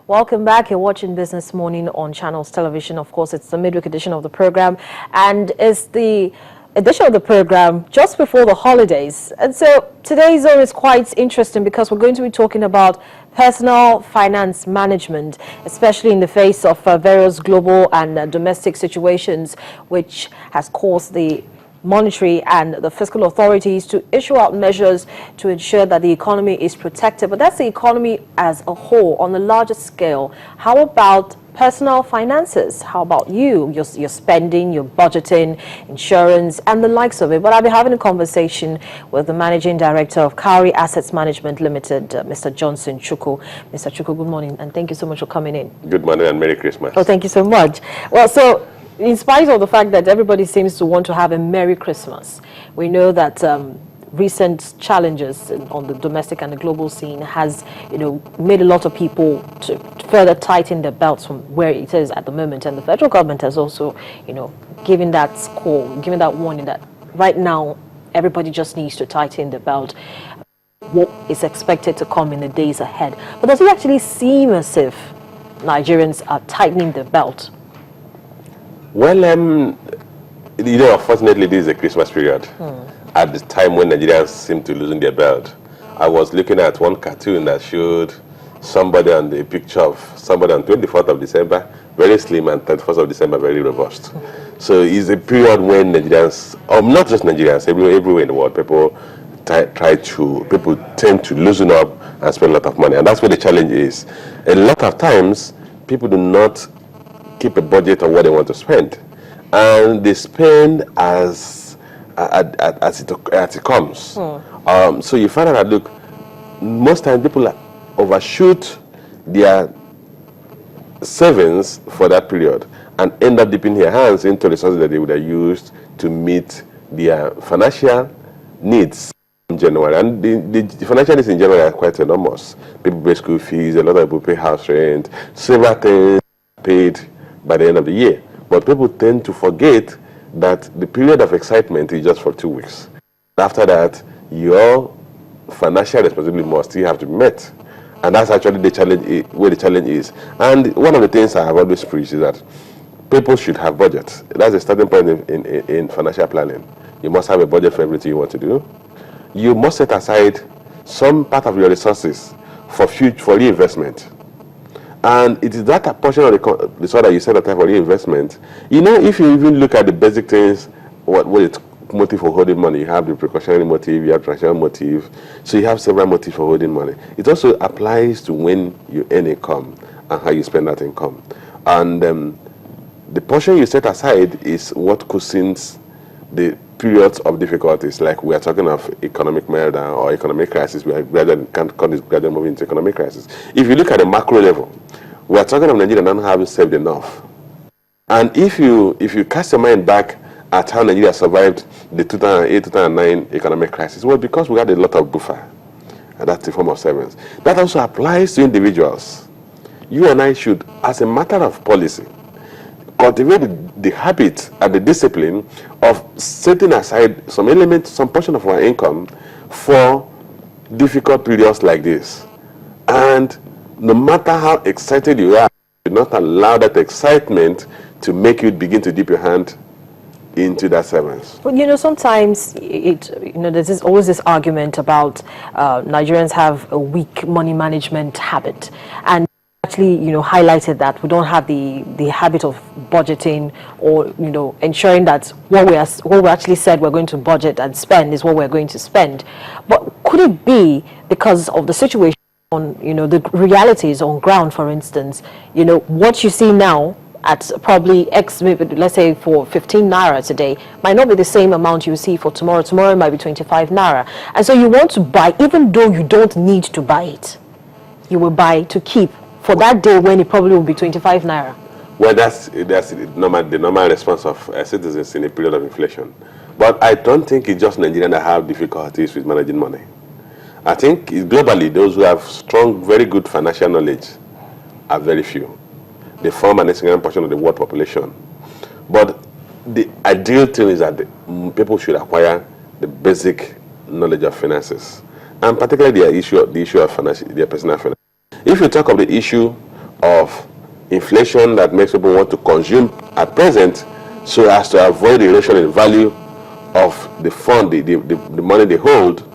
Welcome back. You're watching Business Morning on Channels Television. Of course, it's the midweek edition of the program, and it's the edition of the program just before the holidays. And so today's zone is quite interesting because we're going to be talking about personal finance management, especially in the face of various global and domestic situations, which has caused the monetary and the fiscal authorities to issue out measures to ensure that the economy is protected. But that's the economy as a whole on the larger scale. How about personal finances? How about your spending, your budgeting, insurance, and the likes of it? But I'll be having a conversation with the Managing Director of Cowry Assets Management Ltd, Mr. Johnson Chukwu. Mr. Chukwu, good morning, and thank you so much for coming in. Good morning and Merry Christmas. Oh, thank you so much. Well, so in spite of the fact that everybody seems to want to have a Merry Christmas, we know that recent challenges on the domestic and the global scene has, made a lot of people to further tighten their belts from where it is at the moment. And the federal government has also, given that call, given that warning that right now everybody just needs to tighten the belt. What is expected to come in the days ahead? But does it actually seem as if Nigerians are tightening their belt? Well, unfortunately, this is a Christmas period. At the time when Nigerians seem to losing their belt, I was looking at one cartoon that showed somebody on the picture of somebody on 24th of December, very slim, and 31st of December, very robust. So it's a period when Nigerians, not just Nigerians, everywhere in the world, people tend to loosen up and spend a lot of money, and that's where the challenge is. A lot of times, people do not keep a budget of what they want to spend, and they spend as it comes. So you find out that, look, most times people overshoot their savings for that period and end up dipping their hands into resources that they would have used to meet their financial needs in January. And the financial needs in January are quite enormous. People pay school fees, a lot of people pay house rent, several things paid by the end of the year. But people tend to forget that the period of excitement is just for 2 weeks. After that, your financial responsibility must still have to be met. And that's actually the challenge, where the challenge is. And one of the things I have always preached is that people should have budgets. That's the starting point in financial planning. You must have a budget for everything you want to do. You must set aside some part of your resources for reinvestment. And it is that a portion of the resource that you set aside for reinvestment. If you even look at the basic things, what is motive for holding money? You have the precautionary motive, you have transactional motive. So you have several motives for holding money. It also applies to when you earn income and how you spend that income. And the portion you set aside is what cushions the periods of difficulties, like we are talking of economic meltdown or economic crisis. We are gradually moving into economic crisis. If you look at the macro level, we are talking of Nigeria not having saved enough. And if you cast your mind back at how Nigeria survived the 2008-2009 economic crisis, well, because we had a lot of buffer, and that's the form of savings. That also applies to individuals. You and I should, as a matter of policy, cultivate the habit and the discipline of setting aside some element, some portion of our income for difficult periods like this. And no matter how excited you are, do not allow that excitement to make you begin to dip your hand into that savings. But sometimes there's always this argument about Nigerians have a weak money management habit, and actually highlighted that we don't have the habit of budgeting, or ensuring that what we actually said we're going to budget and spend is what we're going to spend. But could it be because of the situation on the realities on ground? For instance, what you see now at probably X, maybe let's say for 15 naira today, might not be the same amount you see for tomorrow. Tomorrow might be 25 naira, and so you want to buy even though you don't need to buy it. You will buy to keep for that day when it probably will be 25 naira. Well, that's the normal response of citizens in a period of inflation. But I don't think it's just Nigerians that have difficulties with managing money. I think globally, those who have strong, very good financial knowledge are very few. They form an insignificant portion of the world population. But the ideal thing is that people should acquire the basic knowledge of finances, and particularly the issue of their personal finance. If you talk of the issue of inflation that makes people want to consume at present, so as to avoid the erosion in value of the fund, the money they hold,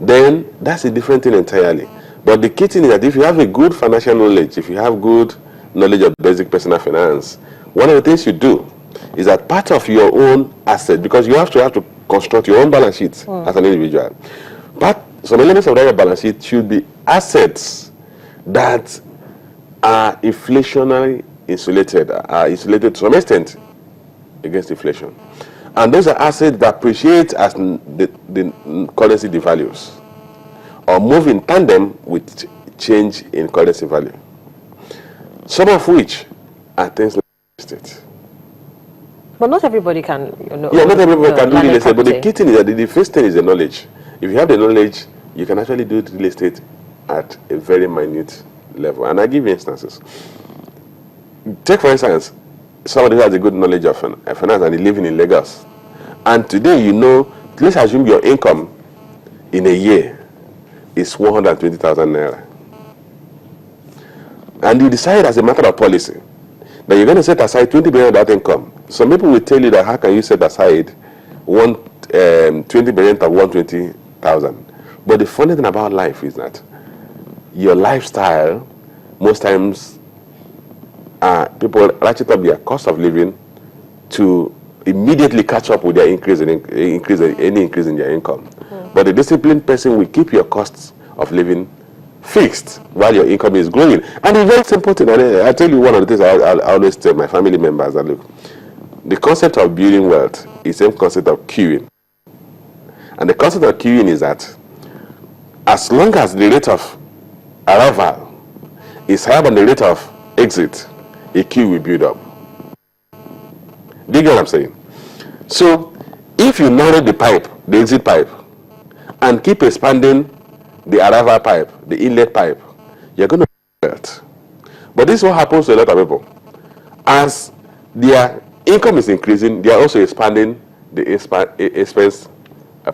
then that's a different thing entirely. But the key thing is that if you have a good financial knowledge, if you have good knowledge of basic personal finance, one of the things you do is that part of your own asset, because you have to construct your own balance sheet as an individual, but some elements of that balance sheet should be assets that are inflationary insulated, are insulated to some extent against inflation. And those are assets that appreciate as the currency devalues, or move in tandem with change in currency value. Some of which are things like real estate. But not everybody can, you know. Yeah, not everybody can do real estate. But the key thing is that the first thing is the knowledge. If you have the knowledge, you can actually do real estate at a very minute level. And I give you instances. Take, for instance, somebody who has a good knowledge of finance and is living in Lagos. And today, you know, let's assume your income in a year is 120,000 naira. And you decide as a matter of policy that you're going to set aside 20 billion of that income. Some people will tell you that how can you set aside 20 billion of 120,000? But the funny thing about life is that your lifestyle, most times, people ratchet up their cost of living to immediately catch up with their any increase in their income. But the disciplined person will keep your costs of living fixed while your income is growing. And it's very simple thing. I tell you one of the things I always tell my family members that, look, the concept of building wealth is the same concept of queuing. And the concept of queuing is that as long as the rate of arrival is higher than the rate of exit, a queue will build up. Do you get what I'm saying? So if you narrow the pipe, the exit pipe, and keep expanding the arrival pipe, the inlet pipe, you're going to build wealth. But this is what happens to a lot of people. As their income is increasing, they are also expanding the expense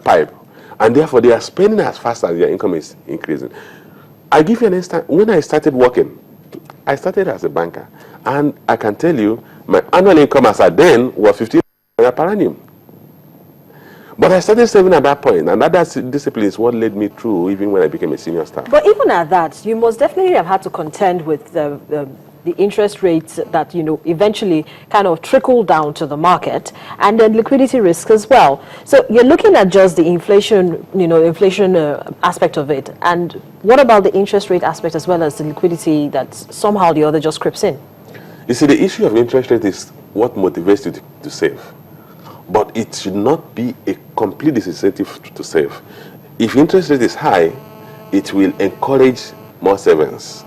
pipe. And therefore, they are spending as fast as their income is increasing. I give you an instance. When I started working, I started as a banker. And I can tell you, my annual income as at then was 15 per annum. But I started saving at that point, and that discipline is what led me through even when I became a senior staff. But even at that, you must definitely have had to contend with the interest rates that, you know, eventually kind of trickle down to the market, and then liquidity risk as well. So you're looking at just the inflation, inflation aspect of it. And what about the interest rate aspect as well as the liquidity that somehow or the other just creeps in? You see, the issue of interest rate is what motivates you to save. But it should not be a complete disincentive to save. If interest rate is high, it will encourage more savings.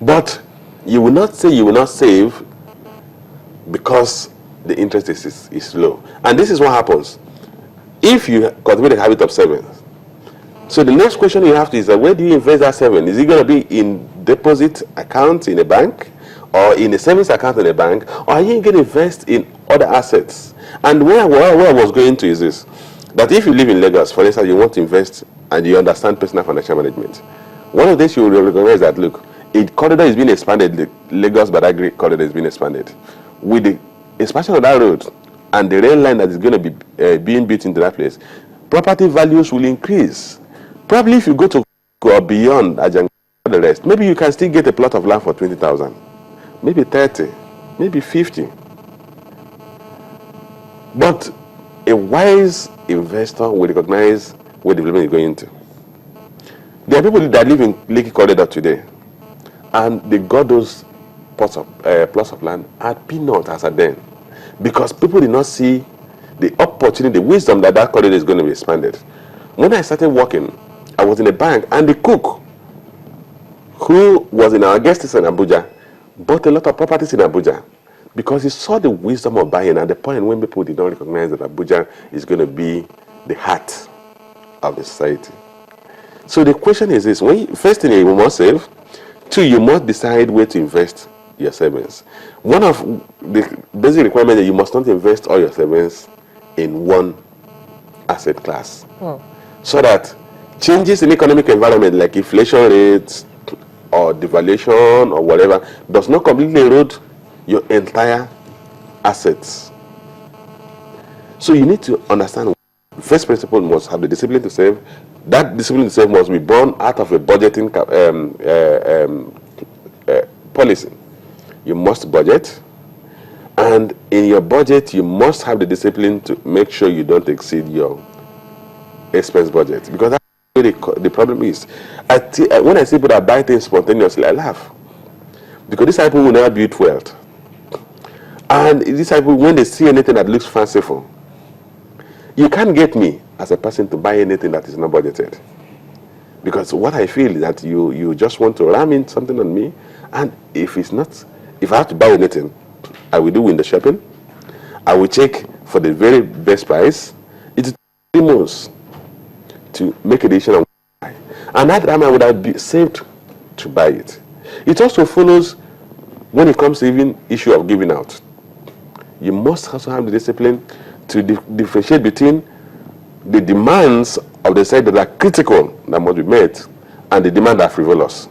But you will not say you will not save because the interest is low. And this is what happens if you cultivate a habit of saving. So the next question you have to is that where do you invest that saving? Is it going to be in deposit account in a bank, or in a savings account in a bank, or are you going to invest in other assets? And where I was going to is this, that if you live in Lagos, for instance, you want to invest and you understand personal financial management, one of the things you will recognize that, look, a corridor is being expanded, the Lagos-Badagry corridor is being expanded. With the expansion of that road and the rail line that is going to be being built into that place, property values will increase. Probably if you go to or beyond Ajang, the rest, maybe you can still get a plot of land for 20,000, maybe 30, maybe 50. But a wise investor will recognize where development is going into. There are people that live in Lekki Corridor today, and they got those plots of land at peanuts as at then, because people did not see the opportunity, the wisdom that corridor is going to be expanded. When I started working, I was in a bank, and the cook, who was in our guest house in Abuja, bought a lot of properties in Abuja, because he saw the wisdom of buying at the point when people did not recognize that Abuja is going to be the heart of the society. So the question is this: first thing, you must save. Two, you must decide where to invest your savings. One of the basic requirements is that you must not invest all your savings in one asset class. So that changes in economic environment like inflation rates, or devaluation or whatever does not completely erode your entire assets. So you need to understand, first principle must have the discipline to save. That discipline to save must be born out of a budgeting policy. You must budget, and in your budget you must have the discipline to make sure you don't exceed your expense budget, because that's where the problem is. When I see people that buy things spontaneously, I laugh, because these people will never build wealth. And these people, when they see anything that looks fanciful, you can't get me as a person to buy anything that is not budgeted, because what I feel is that you just want to ram in something on me, and if I have to buy anything, I will do window shopping. I will check for the very best price. It's 3 months to make a decision on buy, and that time I would have saved to buy it. It also follows when it comes to even issue of giving out. You must also have the discipline to differentiate between the demands of the side that are critical, that must be met, and the demands that are frivolous.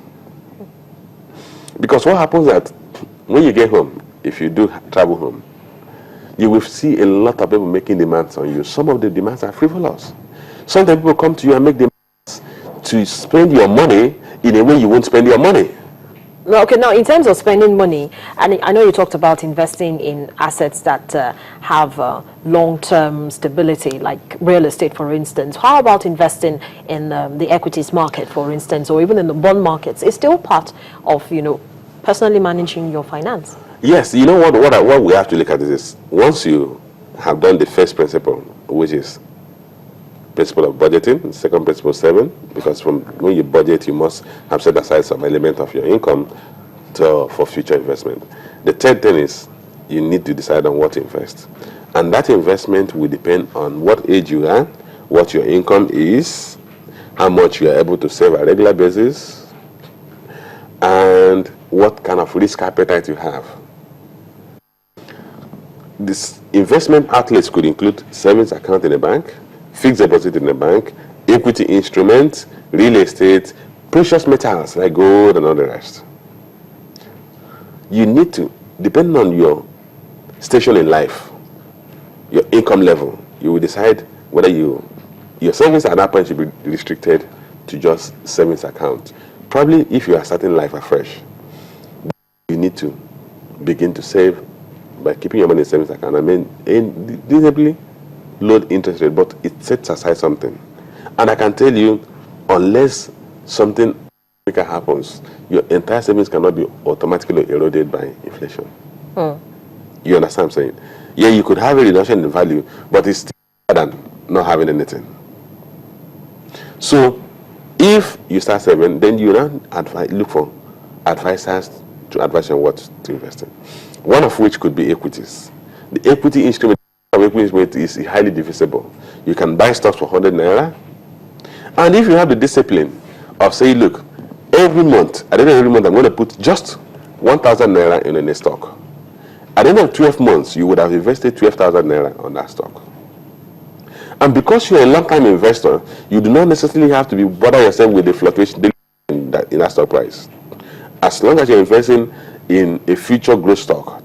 Because what happens is that when you get home, if you do travel home, you will see a lot of people making demands on you. Some of the demands are frivolous. Sometimes people come to you and make demands to spend your money in a way you won't spend your money. Okay, now in terms of spending money, and I know you talked about investing in assets that have long-term stability, like real estate, for instance. How about investing in the equities market, for instance, or even in the bond markets? It's still part of, personally managing your finance. Yes, you know what we have to look at is once you have done the first principle, which is principle of budgeting, second principle 7, because from when you budget, you must have set aside some element of your income for future investment. The third thing is you need to decide on what to invest, and that investment will depend on what age you are, what your income is, how much you are able to save on a regular basis, and what kind of risk appetite you have. This investment outlets could include savings account in a bank, fixed deposit in the bank, equity instruments, real estate, precious metals like gold and all the rest. You need to, depending on your station in life, your income level, you will decide whether your savings at that point should be restricted to just savings account. Probably if you are starting life afresh, you need to begin to save by keeping your money in savings account. I mean, reasonably low interest rate, but it sets aside something. And I can tell you, unless something happens, your entire savings cannot be automatically eroded by inflation. You understand what I'm saying? Yeah, you could have a reduction in value, but it's still better than not having anything. So if you start saving, then you now look for advisors to advise you on what to invest in, one of which could be equities. The equity instrument is highly divisible. You can buy stocks for 100 naira, and if you have the discipline of saying, look, every month, at the end of every month, I'm going to put just 1,000 naira in a stock. At the end of 12 months, you would have invested 12,000 naira on that stock. And because you're a long-time investor, you do not necessarily have to bother yourself with the fluctuation in that stock price. As long as you're investing in a future growth stock,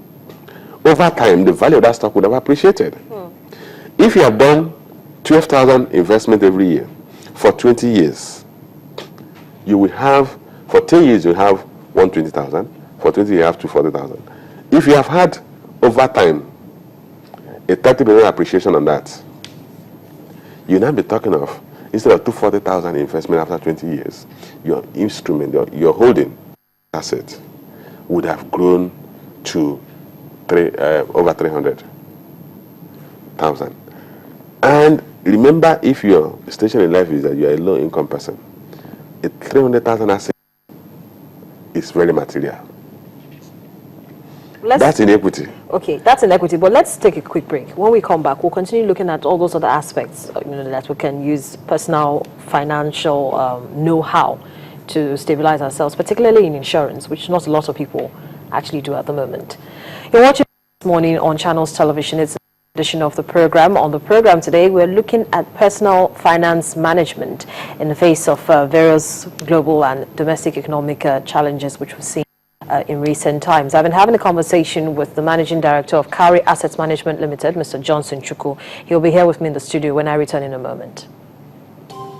over time, the value of that stock would have appreciated. If you have done 12,000 investment every year for 20 years, you will have, for 10 years, you have 120,000. For 20 years, you have 240,000. If you have had, over time, a 30% appreciation on that, you now be talking of, instead of 240,000 investment after 20 years, your instrument, your holding asset would have grown to over 300,000. And remember, if your station in life is that you are a low income person, a 300,000 asset is very material. That's in equity. Okay, that's in equity, but let's take a quick break. When we come back, we'll continue looking at all those other aspects that we can use personal financial know-how to stabilize ourselves, particularly in insurance, which not a lot of people actually do at the moment. You're watching this morning on Channels Television. It's Edition of the program. On the program today, we're looking at personal finance management in the face of various global and domestic economic challenges which we've seen in recent times. I've been having a conversation with the Managing Director of Cowry Assets Management Ltd, Mr. Johnson Chukwu. He'll be here with me in the studio when I return in a moment.